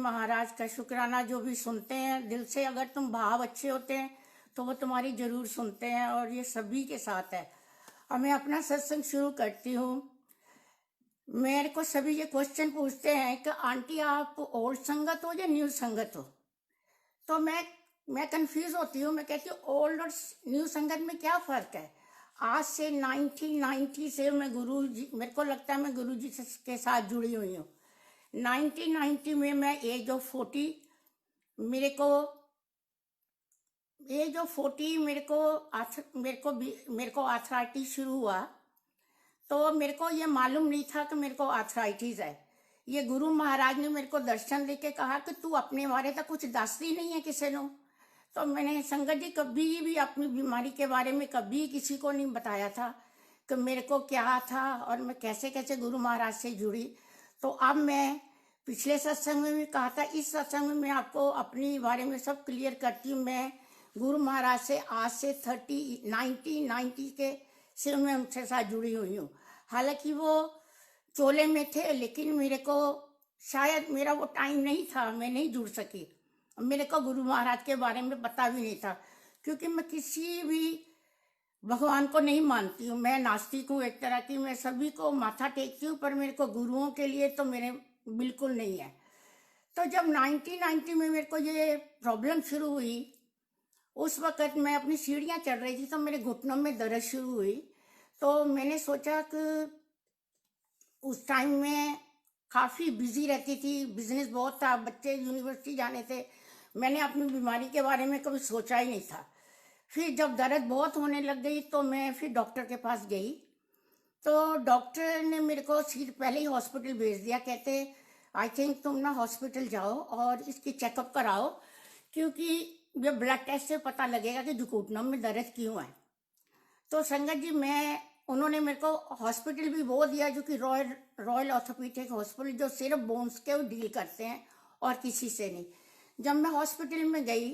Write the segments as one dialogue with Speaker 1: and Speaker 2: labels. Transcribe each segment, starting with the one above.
Speaker 1: महाराज का शुक्राना जो भी सुनते हैं दिल से, अगर तुम भाव अच्छे होते हैं तो वो तुम्हारी जरूर सुनते हैं, और ये सभी के साथ है। और मैं अपना सत्संग शुरू करती हूँ। मेरे को सभी ये क्वेश्चन पूछते हैं कि आंटी आप ओल्ड संगत हो या न्यू संगत हो, तो मैं कंफ्यूज होती हूँ। मैं कहती हूँ ओल्ड और न्यू संगत में क्या फ़र्क है। आज से 1990 से मैं गुरु जी, मेरे को लगता है मैं गुरु जी के साथ जुड़ी हुई हूँ। 1990 में मैं एज ऑफ 40 मेरे को आर्थराइटिस शुरू हुआ। तो मेरे को ये मालूम नहीं था कि मेरे को आर्थराइटिस है। ये गुरु महाराज ने मेरे को दर्शन देके कहा कि तू अपने बारे तो कुछ दसती नहीं है किसी को। तो मैंने संगत जी कभी भी अपनी बीमारी के बारे में कभी किसी को नहीं बताया था कि मेरे को क्या था और मैं कैसे कैसे गुरु महाराज से जुड़ी। तो अब मैं पिछले सत्संग में भी कहा था, इस सत्संग में मैं आपको अपनी बारे में सब क्लियर करती हूँ। मैं गुरु महाराज से आज से 1990 के से मैं उनके साथ जुड़ी हुई हूँ। हालांकि वो चोले में थे, लेकिन मेरे को शायद मेरा वो टाइम नहीं था, मैं नहीं जुड़ सकी। मेरे को गुरु महाराज के बारे में पता भी नहीं था, क्योंकि मैं किसी भी भगवान को नहीं मानती हूँ। मैं नास्तिक हूँ एक तरह की, मैं सभी को माथा टेकती हूँ, पर मेरे को गुरुओं के लिए तो मेरे बिल्कुल नहीं है। तो जब 1990 में मेरे को ये प्रॉब्लम शुरू हुई, उस वक़्त मैं अपनी सीढ़ियाँ चढ़ रही थी तो मेरे घुटनों में दर्द शुरू हुई। तो मैंने सोचा कि उस टाइम में काफ़ी बिजी रहती थी, बिजनेस बहुत था, बच्चे यूनिवर्सिटी जाने थे। मैंने अपनी बीमारी के बारे में कभी सोचा ही नहीं था। फिर जब दर्द बहुत होने लग गई तो मैं फिर डॉक्टर के पास गई। तो डॉक्टर ने मेरे को पहले ही हॉस्पिटल भेज दिया। कहते आई थिंक तुम ना हॉस्पिटल जाओ और इसकी चेकअप कराओ, क्योंकि ये ब्लड टेस्ट से पता लगेगा कि घुटनों में दर्द क्यों है। तो संगत जी उन्होंने मेरे को हॉस्पिटल भी वो दिया जो कि रॉयल ऑर्थोपेडिक हॉस्पिटल, जो सिर्फ बोन्स के डील करते हैं और किसी से नहीं। जब मैं हॉस्पिटल में गई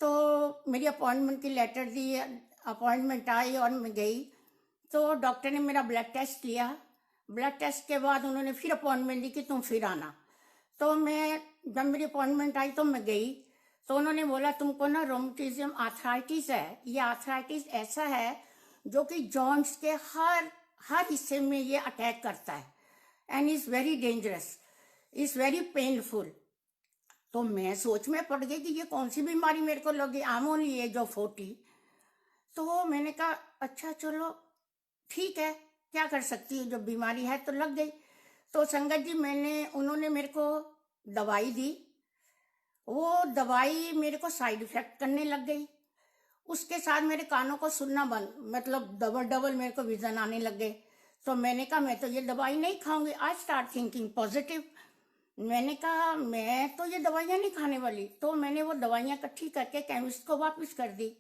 Speaker 1: तो मेरी अपॉइंटमेंट की लेटर दी, अपॉइंटमेंट आई और मैं गई। तो डॉक्टर ने मेरा ब्लड टेस्ट किया। ब्लड टेस्ट के बाद उन्होंने फिर अपॉइंटमेंट दी कि तुम फिर आना। तो जब मेरी अपॉइंटमेंट आई तो मैं गई। तो उन्होंने बोला तुमको ना रोमेटिज्म आर्थराइटिस है। ये आर्थराइटिस ऐसा है जो कि जॉइंट्स के हर हिस्से में ये अटैक करता है, and is very dangerous, is very painful. तो मैं सोच में पड़ गई कि ये कौन सी बीमारी मेरे को लगी। I am only age of 40। तो मैंने कहा अच्छा चलो ठीक है, क्या कर सकती हूँ, जब बीमारी है तो लग गई। तो संगत जी उन्होंने मेरे को दवाई दी। वो दवाई मेरे को साइड इफेक्ट करने लग गई। उसके साथ मेरे कानों को सुनना बंद, मतलब डबल मेरे को विजन आने लग गए। तो मैंने कहा मैं तो ये दवाई नहीं खाऊंगी। I start thinking positive. मैंने कहा मैं तो ये दवाइयाँ नहीं खाने वाली। तो मैंने वो दवाइयाँ इकट्ठी करके केमिस्ट को वापस कर दी।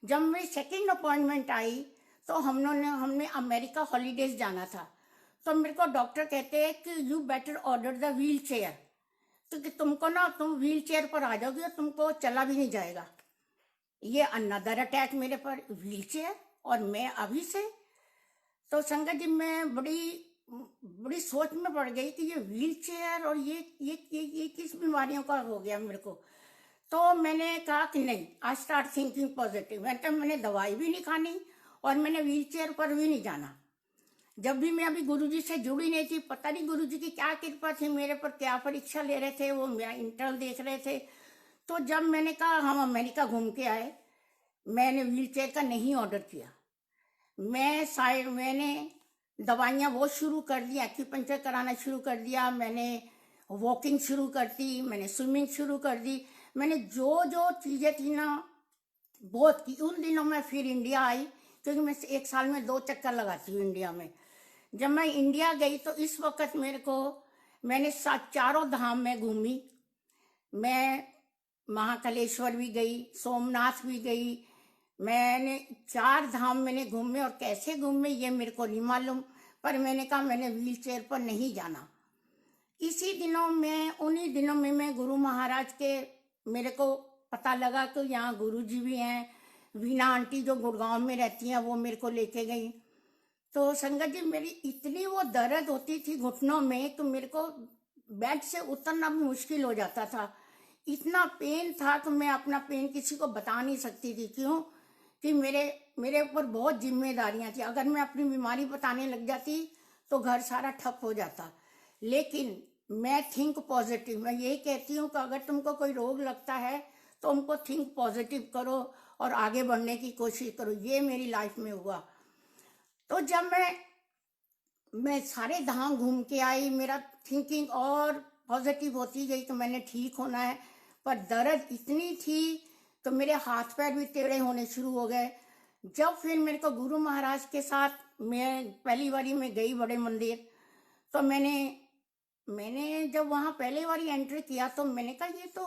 Speaker 1: जब मेरी सेकेंड अपॉइंटमेंट आई तो हमने अमेरिका हॉलीडेज जाना था। तो मेरे को डॉक्टर कहते हैं कि you better order the wheel chair, क्योंकि तुम व्हील चेयर पर आ जाओगी और तुमको चला भी नहीं जाएगा। ये अनदर अटैक मेरे पर, व्हील चेयर, और मैं अभी से। तो संगत जी मैं बड़ी सोच में पड़ गई कि ये व्हील चेयर और ये किस बीमारियों का हो गया मेरे को। तो मैंने कहा कि नहीं, आई स्टार्ट थिंकिंग पॉजिटिव। मैंने दवाई भी नहीं खानी और मैंने व्हील चेयर पर भी नहीं जाना। जब भी मैं अभी गुरुजी से जुड़ी नहीं थी, पता नहीं गुरुजी की क्या कृपा थी मेरे पर, क्या परीक्षा ले रहे थे, वो मेरा इंटरनल देख रहे थे। तो जब मैंने कहा हम अमेरिका घूम के आए, मैंने व्हील चेयर का नहीं ऑर्डर किया। मैंने दवाइयाँ वो शुरू कर दी, एक्यूपंक्चर कराना शुरू कर दिया, मैंने वॉकिंग शुरू कर दी, मैंने स्विमिंग शुरू कर दी। मैंने जो चीज़ें थी ना बहुत की। उन दिनों में फिर इंडिया आई, क्योंकि मैं 1 साल में 2 चक्कर लगाती हूँ इंडिया में। जब मैं इंडिया गई तो इस वक्त मैंने चारों धाम में घूमी। मैं महाकालेश्वर भी गई, सोमनाथ भी गई। मैंने 4 धाम मैंने घूमे, और कैसे घूमे ये मेरे को नहीं मालूम, पर मैंने कहा मैंने व्हील चेयर पर नहीं जाना। उन्हीं दिनों में मैं गुरु महाराज के, मेरे को पता लगा कि यहाँ गुरु जी भी हैं। वीना आंटी जो गुड़गांव में रहती हैं वो मेरे को लेके गई। तो संगत जी मेरी इतनी वो दर्द होती थी घुटनों में कि मेरे को बेड से उतरना भी मुश्किल हो जाता था। इतना पेन था कि मैं अपना पेन किसी को बता नहीं सकती थी। क्यों? कि मेरे ऊपर बहुत जिम्मेदारियां थी। अगर मैं अपनी बीमारी बताने लग जाती तो घर सारा ठप हो जाता। लेकिन मैं थिंक पॉजिटिव, मैं यही कहती हूँ कि अगर तुमको कोई रोग लगता है तो उनको थिंक पॉजिटिव करो और आगे बढ़ने की कोशिश करो। ये मेरी लाइफ में हुआ। तो जब मैं सारे धाम घूम के आई, मेरा थिंकिंग और पॉजिटिव होती गई कि मैंने ठीक होना है। पर दर्द इतनी थी तो मेरे हाथ पैर भी टेढ़े होने शुरू हो गए। जब फिर मेरे को गुरु महाराज के साथ मैं पहली बारी में गई बड़े मंदिर, तो मैंने जब वहाँ पहली बारी एंट्री किया तो मैंने कहा ये तो,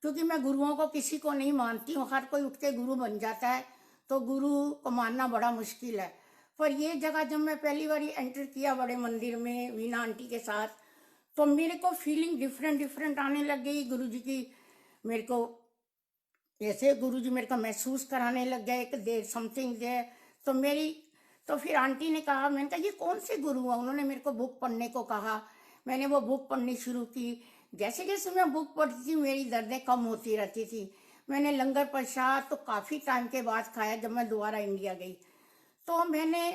Speaker 1: क्योंकि मैं गुरुओं को किसी को नहीं मानती हूँ, हर कोई उठ के गुरु बन जाता है, तो गुरु को मानना बड़ा मुश्किल है। पर ये जगह जब मैं पहली बारी एंटर किया बड़े मंदिर में वीना आंटी के साथ, तो मेरे को फीलिंग डिफरेंट डिफरेंट आने लग गई गुरु जी की। मेरे को जैसे गुरु जी मेरे को महसूस कराने लग गए कि देर समथिंग देयर। तो फिर आंटी ने कहा, मैंने कहा ये कौन से गुरु है? उन्होंने मेरे को बुक पढ़ने को कहा। मैंने वो बुक पढ़नी शुरू की। जैसे जैसे मैं बुक पढ़ती थी मेरी दर्दें कम होती रहती थी। मैंने लंगर प्रसाद तो काफ़ी टाइम के बाद खाया जब मैं दोबारा इंडिया गई। तो मैंने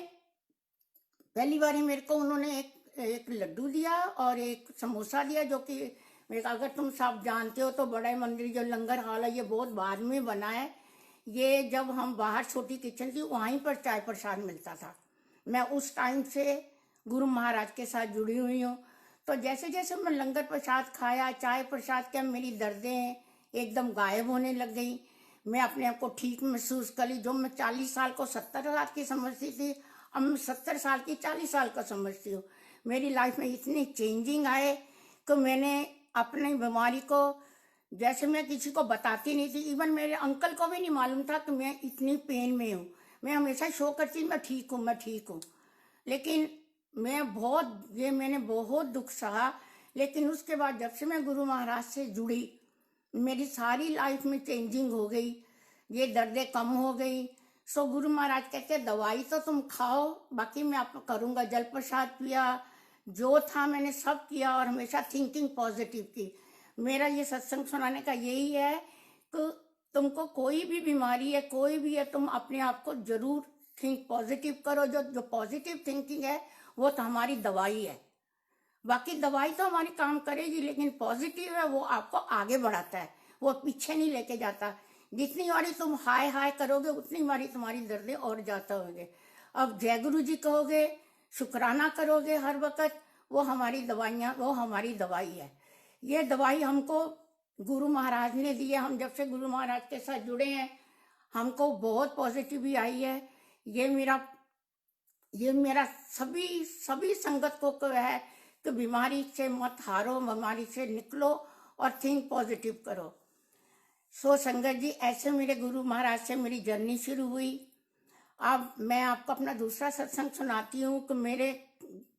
Speaker 1: पहली बारी मेरे को उन्होंने एक लड्डू दिया और एक समोसा दिया, जो कि अगर तुम सब जानते हो तो बड़ा मंदिर जो लंगर हॉल है ये बहुत बाद में बना है। ये जब हम बाहर छोटी किचन थी वहीं पर चाय प्रसाद मिलता था। मैं उस टाइम से गुरु महाराज के साथ जुड़ी हुई हूँ। तो जैसे जैसे मैं लंगर प्रसाद खाया, चाय प्रसाद के, मेरी दर्दें एकदम गायब होने लग गई। मैं अपने आप को ठीक महसूस करी। जो मैं 40 साल को 70 साल की समझती थी, अब मैं 70 साल की 40 साल का समझती हूँ। मेरी लाइफ में इतनी चेंजिंग आए कि मैंने अपनी बीमारी को, जैसे मैं किसी को बताती नहीं थी, इवन मेरे अंकल को भी नहीं मालूम था कि मैं इतनी पेन में हूँ। मैं हमेशा शो करती मैं ठीक हूँ, मैं ठीक हूँ। लेकिन मैंने बहुत दुख सहा। लेकिन उसके बाद जब से मैं गुरु महाराज से जुड़ी, मेरी सारी लाइफ में चेंजिंग हो गई। ये दर्दें कम हो गई। सो गुरु महाराज कहते दवाई तो तुम खाओ, बाकी मैं आपको करूँगा। जल प्रसाद पिया, जो था मैंने सब किया और हमेशा थिंकिंग पॉजिटिव की। मेरा ये सत्संग सुनाने का यही है कि तुमको कोई भी बीमारी है, कोई भी है, तुम अपने आप को जरूर थिंक पॉजिटिव करो। जो पॉजिटिव थिंकिंग है वो तो हमारी दवाई है। बाकी दवाई तो हमारी काम करेगी, लेकिन पॉजिटिव है वो आपको आगे बढ़ाता है, वो पीछे नहीं लेके जाता। जितनी बारी तुम हाय हाय करोगे उतनी बारी तुम्हारी दर्दें और जाता होंगे। अब जय गुरु जी कहोगे, शुक्राना करोगे हर वक्त, वो हमारी दवाइयाँ, वो हमारी दवाई है। ये दवाई हमको गुरु महाराज ने दी है। हम जब से गुरु महाराज के साथ जुड़े हैं हमको बहुत पॉजिटिव आई है। ये मेरा सभी संगत को है कि बीमारी से मत हारो, बीमारी से निकलो और थिंक पॉजिटिव करो। सो संगत जी, ऐसे मेरे गुरु महाराज से मेरी जर्नी शुरू हुई। अब मैं आपको अपना दूसरा सत्संग सुनाती हूँ कि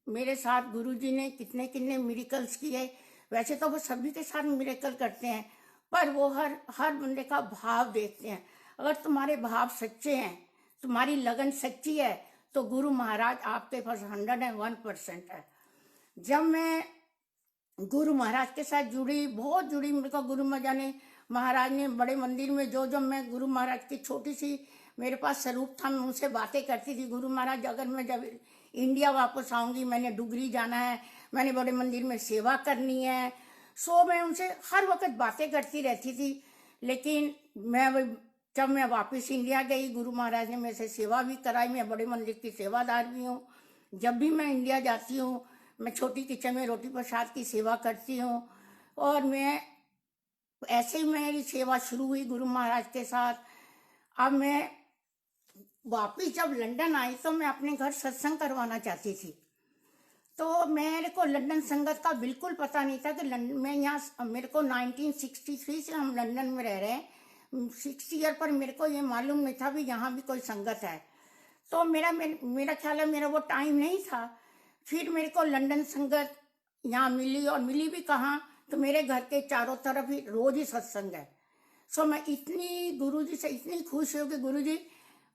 Speaker 1: मेरे साथ गुरु जी ने कितने कितने मिरेकल्स किए। वैसे तो वो सभी के साथ मिरेकल करते हैं, पर वो हर बंदे का भाव देखते हैं। अगर तुम्हारे भाव सच्चे हैं, तुम्हारी लगन सच्ची है, तो गुरु महाराज आपके पास 101% है। जब मैं गुरु महाराज के साथ जुड़ी, बहुत जुड़ी, मेरे को गुरु महाराज ने बड़े मंदिर में जो मैं गुरु महाराज की छोटी सी मेरे पास स्वरूप था, मैं उनसे बातें करती थी। गुरु महाराज अगर मैं जब इंडिया वापस आऊंगी, मैंने डुगरी जाना है, मैंने बड़े मंदिर में सेवा करनी है, सो मैं उनसे हर वक्त बातें करती रहती थी। लेकिन जब मैं वापस इंडिया गई, गुरु महाराज ने मेरे से सेवा भी कराई। मैं बड़े मंदिर की सेवादार भी हूँ। जब भी मैं इंडिया जाती हूँ मैं छोटी किचन में रोटी प्रसाद की सेवा करती हूँ। और मैं ऐसे ही मेरी सेवा शुरू हुई गुरु महाराज के साथ। अब मैं वापिस जब लंदन आई तो मैं अपने घर सत्संग करवाना चाहती थी। तो मेरे को लंदन संगत का बिल्कुल पता नहीं था कि मैं यहाँ, मेरे को 1963 से हम लंदन में रह रहे हैं, 6 ईयर, पर मेरे को ये मालूम नहीं था भी यहाँ भी कोई संगत है। तो मेरा ख्याल है मेरा वो टाइम नहीं था। फिर मेरे को लंदन संगत यहाँ मिली, और मिली भी कहाँ, तो मेरे घर के चारों तरफ ही रोज ही सत्संग है। सो मैं इतनी गुरुजी से इतनी खुश हूँ कि गुरुजी,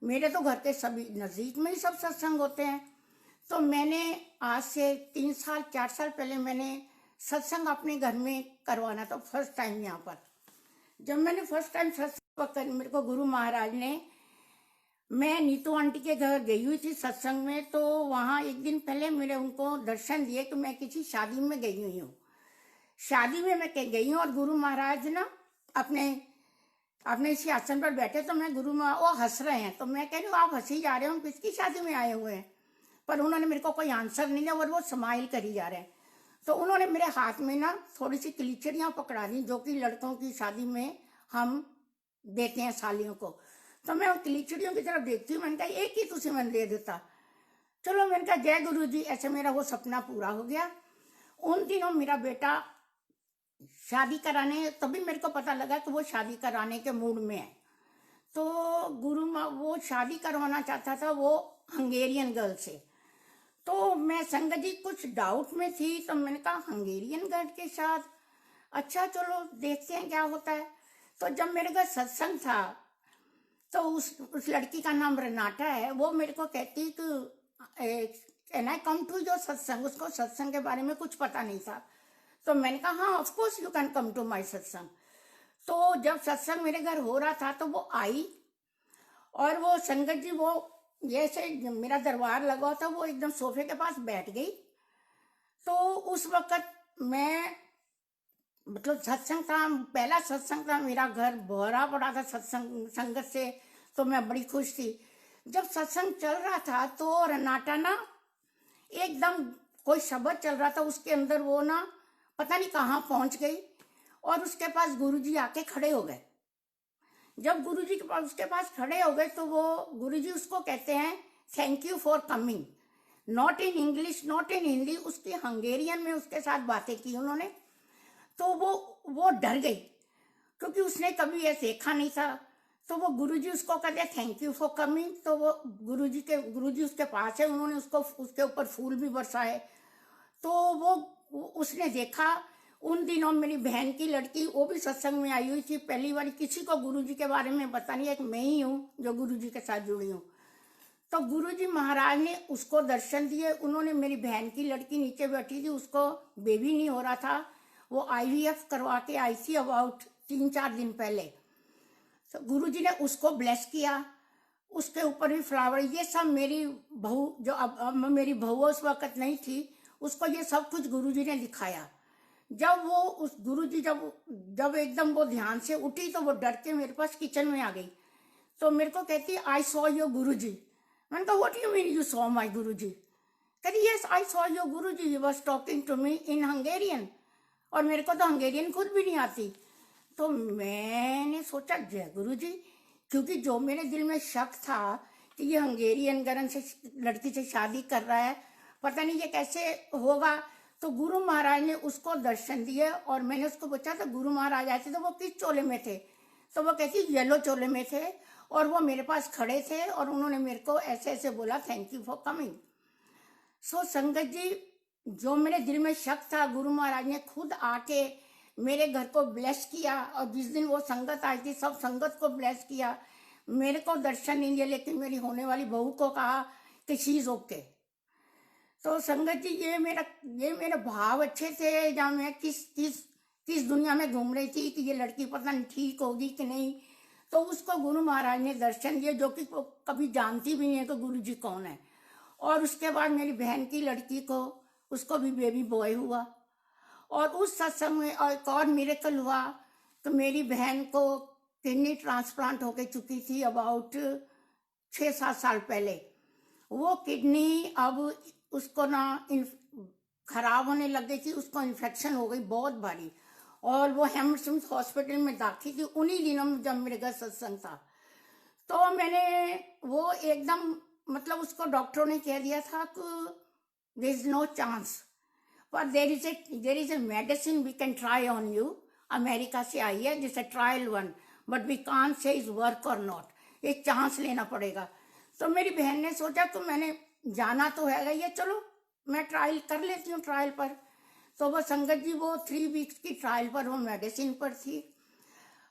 Speaker 1: मेरे तो घर के सभी नज़दीक में ही सब सत्संग होते हैं। तो मैंने आज से 3 साल 4 साल पहले मैंने सत्संग अपने घर में करवाना। तो फर्स्ट टाइम यहाँ पर जब मैंने फर्स्ट टाइम सत्संग कर, मेरे को गुरु महाराज ने, मैं नीतू आंटी के घर गई हुई थी सत्संग में, तो वहाँ एक दिन पहले मेरे उनको दर्शन दिए कि मैं किसी शादी में गई हुई हूँ। शादी में मैं गई हूँ और गुरु महाराज ना अपने अपने इसी आसन पर बैठे, तो मैं वो हंस रहे हैं, तो मैं कह रही हूँ आप हंसी जा रहे हो, हम किसकी शादी में आए हुए हैं। पर उन्होंने मेरे को कोई आंसर नहीं दिया और वो स्माइल करी जा रहे हैं। तो उन्होंने मेरे हाथ में ना थोड़ी सी किलीचड़ियाँ पकड़ा दी, जो कि लड़कों की शादी में हम देते हैं सालियों को। तो मैं उन किलीचड़ियों की तरफ देखती हूँ, मैंने कहा एक ही तुझे मैं दे देता। चलो, मैंने कहा जय गुरु जी। ऐसे मेरा वो सपना पूरा हो गया। उन दिनों मेरा बेटा शादी कराने, तभी मेरे को पता लगा कि वो शादी कराने के मूड में है। तो वो शादी करवाना चाहता था वो हंगेरियन गर्ल से। तो मैं संगत जी कुछ डाउट में थी, तो मैंने कहा हंगेरियन गर्ल के साथ, अच्छा चलो देखते हैं क्या होता है। तो जब मेरे घर सत्संग था, तो उस लड़की का नाम रनाटा है, वो मेरे को कहती कि can I come to your satsang. उसको सत्संग के बारे में कुछ पता नहीं था। तो मैंने कहा हाँ of course you can come to my satsang. तो जब सत्संग मेरे घर हो रहा था तो वो आई, और वो संगत जी वो जैसे मेरा दरबार लगा था, वो एकदम सोफे के पास बैठ गई। तो उस वक्त मैं, मतलब सत्संग था, पहला सत्संग था, मेरा घर भरा पड़ा था सत्संग संगत से, तो मैं बड़ी खुश थी। जब सत्संग चल रहा था तो रनाटा ना एकदम कोई शब्द चल रहा था, उसके अंदर वो ना पता नहीं कहाँ पहुंच गई और उसके पास गुरुजी आके खड़े हो गए। जब गुरुजी के पास उसके पास खड़े हो गए तो वो गुरुजी उसको कहते हैं thank you for coming, not in English not in Hindi, उसकी हंगेरियन में उसके साथ बातें की उन्होंने। तो वो डर गई क्योंकि उसने कभी ऐसे देखा नहीं था। तो वो गुरुजी उसको कहते थैंक यू फॉर कमिंग। तो वो गुरुजी उसके पास है, उन्होंने उसको उसके ऊपर फूल भी बरसाए। तो वो उसने देखा। उन दिनों मेरी बहन की लड़की वो भी सत्संग में आई हुई थी पहली बार, किसी को गुरुजी के बारे में पता नहीं, एक मैं ही हूँ जो गुरुजी के साथ जुड़ी हूँ। तो गुरुजी महाराज ने उसको दर्शन दिए। उन्होंने मेरी बहन की लड़की नीचे बैठी थी, उसको बेबी नहीं हो रहा था, वो IVF करवा के आई थी अबाउट 3-4 दिन पहले। तो गुरुजी ने उसको ब्लेस किया, उसके ऊपर भी फ्लावर, ये सब मेरी बहू जो अब मेरी बहू उस वक्त नहीं थी, उसको ये सब कुछ गुरुजी ने दिखाया। जब वो उस गुरुजी जब एकदम वो ध्यान से उठी तो वो डर के मेरे पास किचन में आ गई। तो मेरे को कहती आई सॉ योर गुरुजी। मैंने कहा what you mean you saw my Guruji? कहती yes I saw your Guruji, he was talking to me in Hungarian. और मेरे को तो हंगेरियन खुद भी नहीं आती। तो मैंने सोचा जय गुरुजी, क्योंकि जो मेरे दिल में शक था कि ये हंगेरियन गरन से लड़की से शादी कर रहा है, पता नहीं ये कैसे होगा। तो गुरु महाराज ने उसको दर्शन दिए और मैंने उसको पूछा था गुरु महाराज आए थे तो वो किस चोले में थे? तो वो कहती येलो चोले में थे और वो मेरे पास खड़े थे और उन्होंने मेरे को ऐसे ऐसे बोला थैंक यू फॉर कमिंग। सो संगत जी, जो मेरे दिल में शक था गुरु महाराज ने खुद आके मेरे घर को ब्लेस किया। और जिस दिन वो संगत आई थी सब संगत को ब्लेस किया। मेरे को दर्शन नहीं दिया, लेकिन मेरी होने वाली बहू को कहा कि शी इज ओके। तो संगत जी, ये मेरे भाव अच्छे थे, जहाँ मैं किस दुनिया में घूम रही थी कि ये लड़की पता नहीं ठीक होगी कि नहीं। तो उसको गुरु महाराज ने दर्शन दिए, जो कि कभी जानती भी नहीं है कि गुरु जी कौन है। और उसके बाद मेरी बहन की लड़की को, उसको भी बेबी बॉय हुआ। और उस सत्संग में एक और मिरेकल हुआ। तो मेरी बहन को किडनी ट्रांसप्लांट होके चुकी थी अबाउट 6-7 साल पहले। वो किडनी अब उसको ना खराब होने लग गई थी, उसको इन्फेक्शन हो गई बहुत भारी, और वो हेमसिम्स हॉस्पिटल में दाखिल थी उन्हीं दिनों में जब मेरे घर सत्संग था। तो मैंने वो एकदम, मतलब उसको डॉक्टरों ने कह दिया था कि देयर इज नो चांस, पर there is a medicine we can try on you. America से आई है जैसे trial 1, but we can't say is work और नॉट, एक चांस लेना पड़ेगा। तो मेरी बहन ने सोचा तो मैंने जाना तो है ये, चलो मैं ट्रायल कर लेती हूँ ट्रायल पर। तो वो संगत जी वो 3 वीक्स की ट्रायल पर वो मेडिसिन पर थी।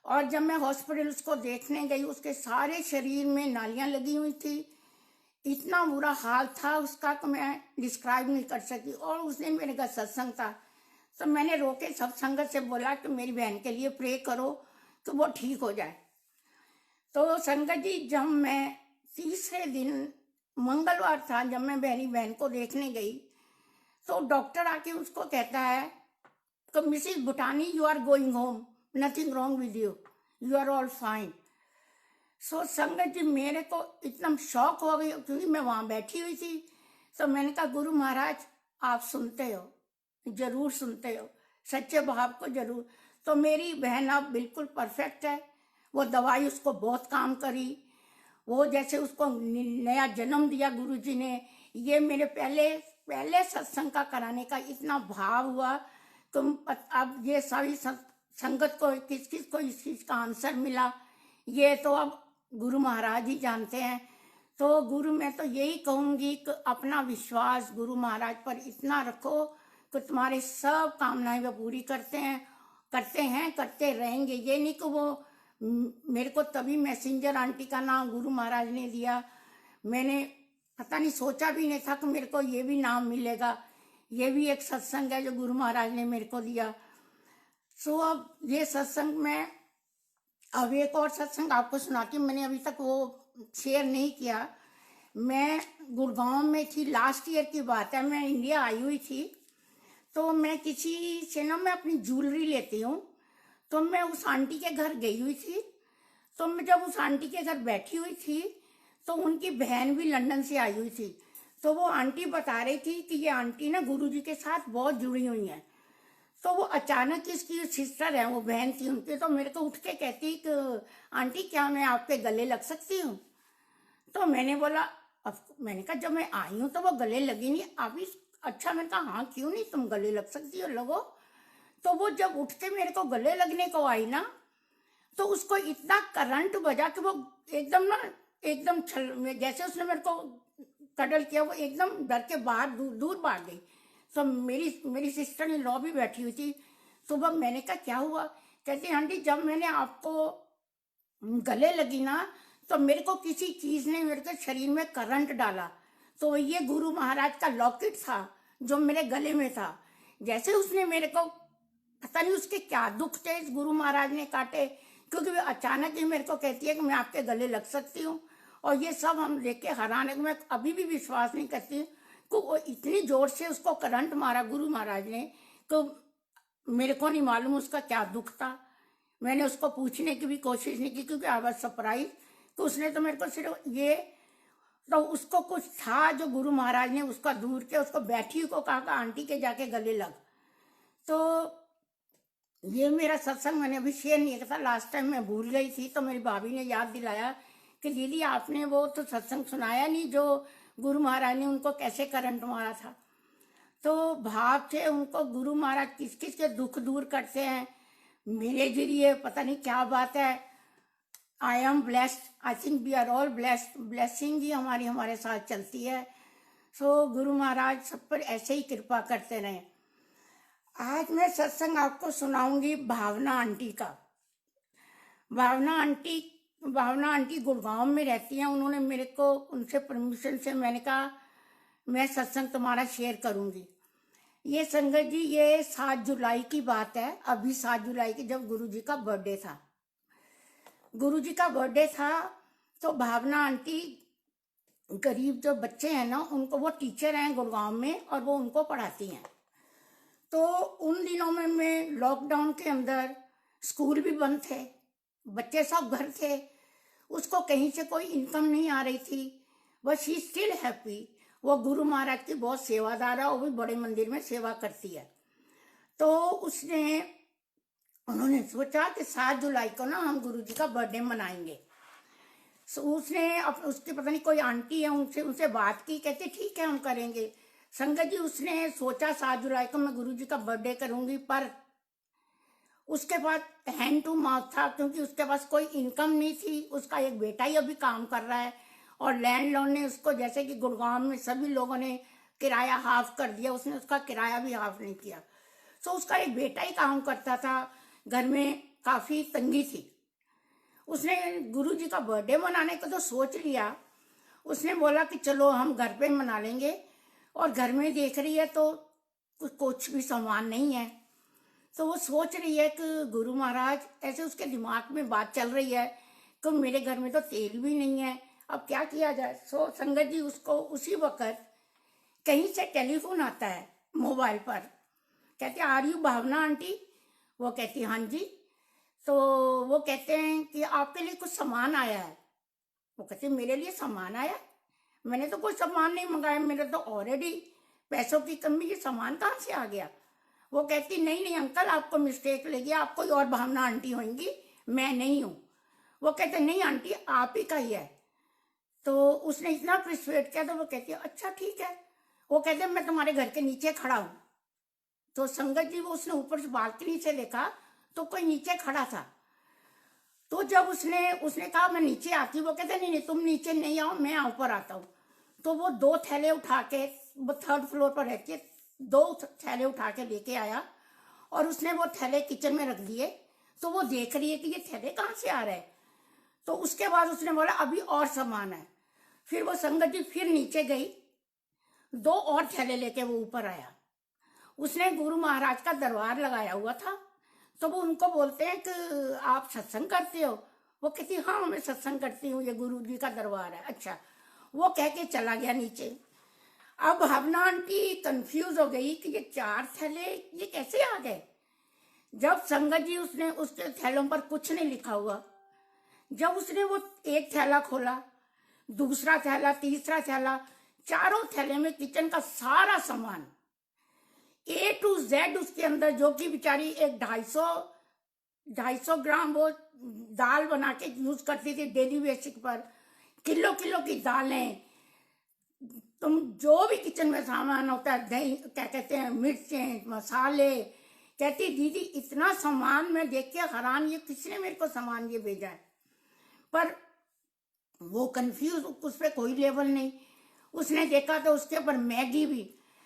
Speaker 1: और जब मैं हॉस्पिटल उसको देखने गई, उसके सारे शरीर में नालियां लगी हुई थी, इतना बुरा हाल था उसका कि मैं डिस्क्राइब नहीं कर सकती। और उस दिन मेरे घर सत्संग था, तो मैंने रोके सब संगत से बोला कि मेरी बहन के लिए प्रे करो कि वो ठीक हो जाए। तो संगत जी, जब मैं तीसरे दिन मंगलवार था, जब मैं बहन को देखने गई, तो डॉक्टर आके उसको कहता है कि Mrs Bhutani, you are going home, nothing wrong with you, you are all fine. So संगत जी, मेरे को इतना शौक हो गई क्योंकि मैं वहाँ बैठी हुई थी। तो मैंने कहा, गुरु महाराज आप सुनते हो, जरूर सुनते हो, सच्चे भाव को जरूर। तो मेरी बहन अब बिल्कुल परफेक्ट है। वो दवाई उसको बहुत काम करी। वो जैसे उसको नया जन्म दिया गुरु जी ने। ये मेरे पहले सत्संग का कराने का इतना भाव हुआ। तुम अब ये सारी संगत को किस किस को इस चीज का आंसर मिला, ये तो अब गुरु महाराज ही जानते हैं। तो गुरु, मैं तो यही कहूंगी कि अपना विश्वास गुरु महाराज पर इतना रखो कि तुम्हारे सब कामनाएं वो पूरी करते रहेंगे। ये नहीं कि वो मेरे को तभी मैसेंजर आंटी का नाम गुरु महाराज ने दिया। मैंने पता नहीं, सोचा भी नहीं था कि मेरे को ये भी नाम मिलेगा। ये भी एक सत्संग है जो गुरु महाराज ने मेरे को दिया। सो अब ये सत्संग में, अब एक और सत्संग आपको सुनाती हूँ। मैंने अभी तक वो शेयर नहीं किया। मैं गुड़गांव में थी, लास्ट ईयर की बात है, मैं इंडिया आई हुई थी। तो मैं किसी से ना, मैं अपनी ज्वेलरी लेती हूँ, तो मैं उस आंटी के घर गई हुई थी। तो मैं जब उस आंटी के घर बैठी हुई थी, तो उनकी बहन भी लंदन से आई हुई थी। तो वो आंटी बता रही थी कि ये आंटी ना गुरुजी के साथ बहुत जुड़ी हुई है। तो वो अचानक, इसकी सिस्टर है, वो बहन थी उनकी, तो मेरे को उठ के कहती कि आंटी, क्या मैं आपके गले लग सकती हूँ? तो मैंने बोला, अब मैंने कहा जब मैं आई हूँ तो वो गले लगी नहीं अभी। अच्छा, मैंने कहा हाँ क्यों नहीं, तुम गले लग सकती हो, लगो। तो वो जब उठ के मेरे को गले लगने को आई ना, तो उसको इतना करंट बजा कि वो एकदम ना, एकदम जैसे उसने मेरे को कडल किया, वो एकदम डर के बाहर दूर भाग गई। तो मेरी सिस्टर इन लॉ भी बैठी हुई थी। सुबह मैंने कहा क्या हुआ? कहती आंटी, जब मैंने आपको गले लगी ना, तो मेरे को किसी चीज ने मेरे के शरीर में करंट डाला। तो ये गुरु महाराज का लॉकेट था जो मेरे गले में था। जैसे उसने मेरे को, पता नहीं उसके क्या दुख थे, इस गुरु महाराज ने काटे, क्योंकि वो अचानक ही मेरे को कहती है कि मैं आपके गले लग सकती हूँ। और ये सब हम देख के हैरान है। मैं अभी भी विश्वास नहीं करती कि वो इतनी जोर से उसको करंट मारा गुरु महाराज ने। तो मेरे को नहीं मालूम उसका क्या दुख था। मैंने उसको पूछने की भी कोशिश नहीं की, क्योंकि आई वाज सरप्राइज। तो उसने तो मेरे को सिर्फ ये, तो उसको कुछ था जो गुरु महाराज ने उसका दूर के, उसको बैठी को कहा कि आंटी के जाके गले लग। तो ये मेरा सत्संग मैंने अभी शेयर नहीं किया था, लास्ट टाइम मैं भूल गई थी। तो मेरी भाभी ने याद दिलाया कि दीदी आपने वो तो सत्संग सुनाया नहीं जो गुरु महाराज ने उनको कैसे करंट मारा था। तो भाव थे उनको, गुरु महाराज किस किस के दुख दूर करते हैं मेरे जरिए, पता नहीं क्या बात है। I am blessed, I think we are all blessed. Blessing ही हमारे साथ चलती है। सो गुरु महाराज सब पर ऐसे ही कृपा करते रहे। आज मैं सत्संग आपको सुनाऊंगी भावना आंटी का। भावना आंटी गुड़गांव में रहती हैं। उन्होंने मेरे को, उनसे परमिशन से मैंने कहा मैं सत्संग तुम्हारा शेयर करूंगी। ये संगत जी, ये 7 जुलाई की बात है, अभी 7 जुलाई की, जब गुरुजी का बर्थडे था। गुरुजी का बर्थडे था। तो भावना आंटी, गरीब जो बच्चे हैं ना, उनको, वो टीचर हैं गुड़गांव में और वो उनको पढ़ाती हैं। तो उन दिनों में मैं लॉकडाउन के अंदर, स्कूल भी बंद थे, बच्चे सब घर थे, उसको कहीं से कोई इनकम नहीं आ रही थी, बट शी स्टिल हैप्पी। वो गुरु महाराज की बहुत सेवादार है, वो भी बड़े मंदिर में सेवा करती है। तो उन्होंने सोचा कि 7 जुलाई को ना हम गुरु जी का बर्थडे मनाएंगे। उसने उसकी पता नहीं कोई आंटी है, उनसे बात की, कहते ठीक है हम करेंगे। संगत जी, उसने सोचा 7 जुलाई को मैं गुरु जी का बर्थडे करूंगी, पर उसके बाद हैंड टू माउथ था, क्योंकि उसके पास कोई इनकम नहीं थी। उसका एक बेटा ही अभी काम कर रहा है, और लैंडलॉर्ड ने उसको, जैसे कि गुड़गांव में सभी लोगों ने किराया हाफ कर दिया, उसने उसका किराया भी हाफ नहीं किया। तो उसका एक बेटा ही काम करता था, घर में काफी तंगी थी। उसने गुरु जी का बर्थडे मनाने को तो सोच लिया। उसने बोला कि चलो हम घर पे मना लेंगे, और घर में देख रही है तो कुछ भी सामान नहीं है, तो वो सोच रही है कि गुरु महाराज, ऐसे उसके दिमाग में बात चल रही है कि मेरे घर में तो तेल भी नहीं है, अब क्या किया जाए। सो संगत जी उसको उसी वक्त कहीं से टेलीफोन आता है मोबाइल पर। कहते आर यू भावना आंटी? वो कहती हाँ जी। तो वो कहते हैं कि आपके लिए कुछ सामान आया है। वो कहते मेरे लिए सामान आया? मैंने तो कोई सामान नहीं मंगाया, मेरे तो ऑलरेडी पैसों की कमी, ये सामान कहाँ से आ गया? वो कहती नहीं नहीं अंकल, आपको मिस्टेक लगी, आप कोई और भावना आंटी होंगी, मैं नहीं हूँ। वो कहते नहीं आंटी, आप ही का ही है। तो उसने इतना प्रिस्वेट किया तो वो कहती है अच्छा ठीक है। वो कहते मैं तुम्हारे घर के नीचे खड़ा हूँ। तो संगत जी वो उसने ऊपर से बालकनी से देखा तो कोई नीचे खड़ा था। तो जब उसने कहा मैं नीचे आती हूँ, वो कहते नहीं नहीं तुम नीचे नहीं आओ, मैं ऊपर आता हूँ। तो वो 2 थैले उठा के, वो 3rd फ्लोर पर रहती है, 2 थैले उठा के लेके आया और उसने वो थैले किचन में रख दिए। तो वो देख रही है कि ये थैले कहाँ से आ रहे हैं। तो उसके बाद उसने बोला अभी और सामान है। फिर वो संगत जी फिर नीचे गई, 2 और थैले लेके वो ऊपर आया। उसने गुरु महाराज का दरबार लगाया हुआ था। तो वो उनको बोलते हैं कि आप सत्संग करते हो? वो कहती हाँ मैं सत्संग करती हूँ, ये गुरु जी का दरबार है। अच्छा। वो कह के चला गया नीचे। अब भावना आंटी कंफ्यूज हो गई कि ये 4 थैले ये कैसे आ गए। जब संगत जी उसने उसके थैलों पर कुछ नहीं लिखा हुआ, जब उसने वो एक थैला खोला, दूसरा थैला, तीसरा थैला, चारों थैले में किचन का सारा सामान A to Z उसके अंदर, जो कि बेचारी एक 250 ग्राम वो दाल बना के यूज करती थी डेली बेसिक पर, किलो किलो की दालें, तुम जो भी किचन में सामान होता है, दही क्या कहते हैं, मिर्चें, मसाले, कहती दीदी इतना सामान मैं देख के हैरान, ये किसने मेरे को सामान ये भेजा है। पर वो कंफ्यूज, उस पर कोई लेवल नहीं। उसने देखा तो उसके ऊपर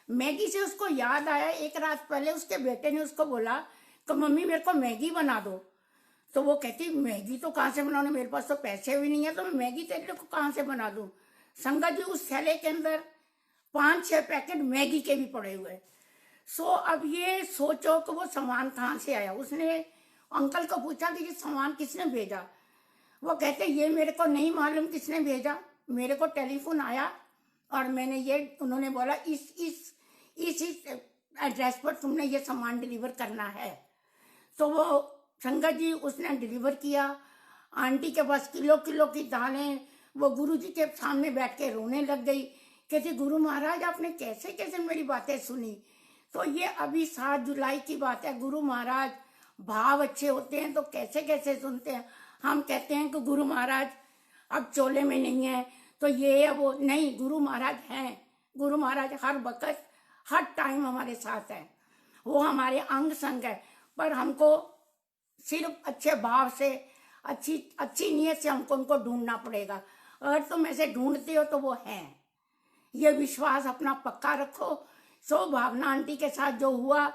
Speaker 1: मैगी से उसको याद आया, एक रात पहले उसके बेटे ने उसको बोला कि मम्मी मेरे को मैगी बना दो। तो वो कहती मैगी तो कहाँ से बनाने, मेरे पास तो पैसे भी नहीं है, तो मैं मैगी तेरे को कहाँ से बना दूँ। संगत जी उस थैले के अंदर 5-6 पैकेट मैगी के भी पड़े हुए। सो अब ये सोचो कि वो सामान कहाँ से आया। उसने अंकल को पूछा कि ये सामान किसने भेजा। वो कहते ये मेरे को नहीं मालूम किसने भेजा, मेरे को टेलीफोन आया और मैंने ये, उन्होंने बोला इस एड्रेस पर तुमने ये सामान डिलीवर करना है। तो वो संगत जी उसने डिलीवर किया। आंटी के पास किलो किलो की दालें, वो गुरु जी के सामने बैठ के रोने लग गई। कहती गुरु महाराज आपने कैसे कैसे मेरी बातें सुनी। तो ये अभी 7 जुलाई की बात है। गुरु महाराज भाव अच्छे होते हैं तो कैसे कैसे सुनते हैं। हम कहते हैं कि गुरु महाराज अब चोले में नहीं है तो ये है वो नहीं, गुरु महाराज हैं। गुरु महाराज हर वक्त हर टाइम हमारे साथ है, वो हमारे अंग संग है। पर हमको सिर्फ अच्छे भाव से, अच्छी नीयत से हमको उनको ढूंढना पड़ेगा। अगर तुम ऐसे ढूंढते हो तो वो हैं। ये विश्वास अपना पक्का रखो। सो भावना आंटी के साथ जो हुआ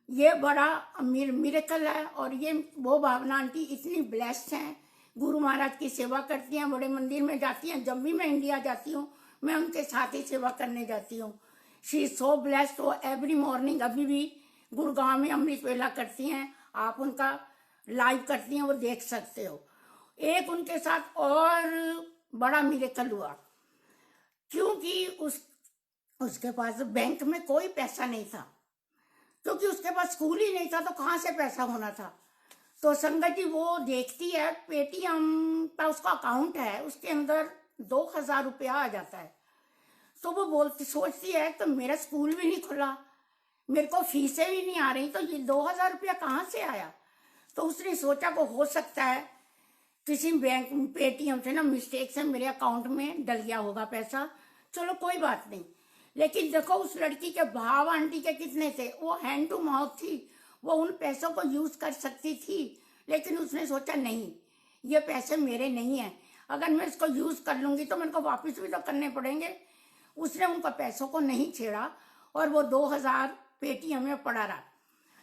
Speaker 1: ये बड़ा मिरेकल है। और ये वो भावना आंटी इतनी ब्लेस्ड हैं, गुरु महाराज की सेवा करती हैं, बड़े मंदिर में जाती हैं। जब भी मैं इंडिया जाती हूँ मैं उनके साथ ही सेवा करने जाती हूँ। She so blessed. वो एवरी मॉर्निंग अभी भी गुड़गांव में अमृत वेला करती हैं, आप उनका लाइव करती हैं, वो देख सकते हो। एक उनके साथ और बड़ा मिरेकल हुआ, क्योंकि उसके पास बैंक में कोई पैसा नहीं था, क्योंकि उसके पास स्कूल ही नहीं था तो कहाँ से पैसा होना था। तो संगत जी वो देखती है पेटीएम का उसका अकाउंट है, उसके अंदर 2000 रुपया आ जाता है। तो वो सोचती है तो मेरा स्कूल भी नहीं खुला, मेरे को फीसें भी नहीं आ रही, तो ये 2000 रुपया कहाँ से आया। तो उसने सोचा को हो सकता है किसी बैंक पेटीएम से ना मिस्टेक से मेरे अकाउंट में डल गया होगा पैसा, चलो कोई बात नहीं। लेकिन देखो उस लड़की के भाव आंटी के कितने थे, वो हैंड टू माउथ थी, वो उन पैसों को यूज कर सकती थी। लेकिन उसने सोचा नहीं, ये पैसे मेरे नहीं है, अगर मैं इसको यूज कर लूंगी तो मेरे को वापस भी तो करने पड़ेंगे। उसने उनका पैसों को नहीं छेड़ा और वो 2000 पेटीएम में पड़ा रहा।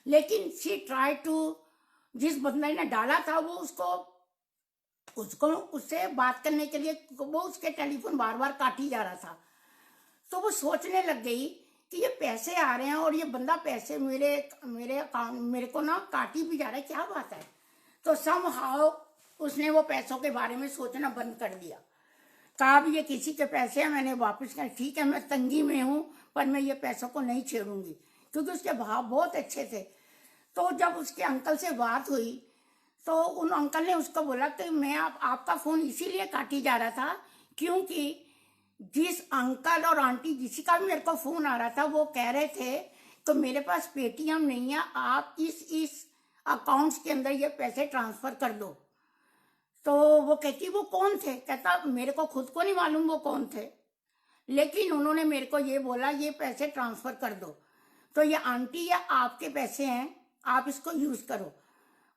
Speaker 1: लेकिन शी ट्राई टू, जिस बंदे ने डाला था वो उसको उससे बात करने के लिए वो उसके टेलीफोन बार बार काटी जा रहा था। तो वो सोचने लग गई कि ये पैसे आ रहे हैं और ये बंदा पैसे मेरे मेरे अकाउंट मेरे को ना काटी भी जा रहा है, क्या बात है। तो समहाउ उसने वो पैसों के बारे में सोचना बंद कर दिया। कहा भी ये किसी के पैसे हैं, मैंने वापस किया, ठीक है मैं तंगी में हूँ पर मैं ये पैसों को नहीं छेड़ूंगी, क्योंकि उसके भाव बहुत अच्छे थे। तो जब उसके अंकल से बात हुई तो उन अंकल ने उसको बोला कि मैं आपका फ़ोन इसीलिए काटी जा रहा था क्योंकि जिस अंकल और आंटी जिसी का भी मेरे को फ़ोन आ रहा था वो कह रहे थे तो मेरे पास पेटीएम नहीं है, आप इस अकाउंट्स के अंदर ये पैसे ट्रांसफ़र कर दो। तो वो कहती वो कौन थे, कहता मेरे को खुद को नहीं मालूम वो कौन थे, लेकिन उन्होंने मेरे को ये बोला ये पैसे ट्रांसफ़र कर दो, तो ये आंटी या आपके पैसे हैं, आप इसको यूज़ करो।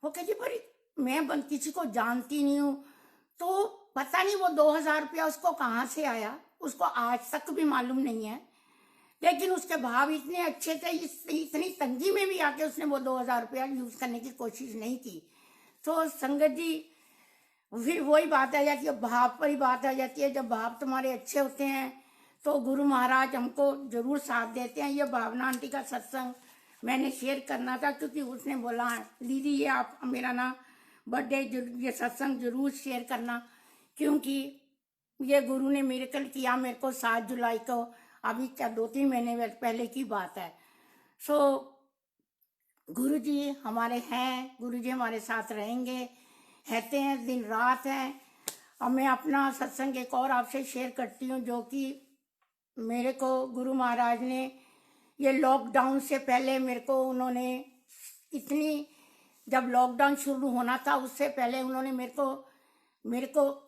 Speaker 1: वो कहती पर मैं किसी को जानती नहीं हूँ। तो पता नहीं वो 2,000 रुपया उसको कहाँ से आया, उसको आज तक भी मालूम नहीं है। लेकिन उसके भाव इतने अच्छे थे, इतनी तंगी में भी आके उसने वो 2,000 रुपया यूज़ करने की कोशिश नहीं की। तो संगत जी फिर वही बात आ जाती है, भाव पर ही बात आ जाती है। जब भाव तुम्हारे अच्छे होते हैं तो गुरु महाराज हमको जरूर साथ देते हैं। ये भावना आंटी का सत्संग मैंने शेयर करना था क्योंकि उसने बोला दीदी ये आप मेरा ना बर्थडे ये सत्संग जरूर शेयर करना, क्योंकि ये गुरु ने मिरेकल किया मेरे को 7 जुलाई को, अभी क्या 2-3 महीने पहले की बात है। सो गुरु जी हमारे हैं, गुरु जी हमारे साथ रहेंगे, रहते हैं, दिन रात हैं। और मैं अपना सत्संग एक और आपसे शेयर करती हूँ, जो कि मेरे को गुरु महाराज ने ये लॉकडाउन से पहले मेरे को उन्होंने इतनी, जब लॉकडाउन शुरू होना था उससे पहले उन्होंने मेरे को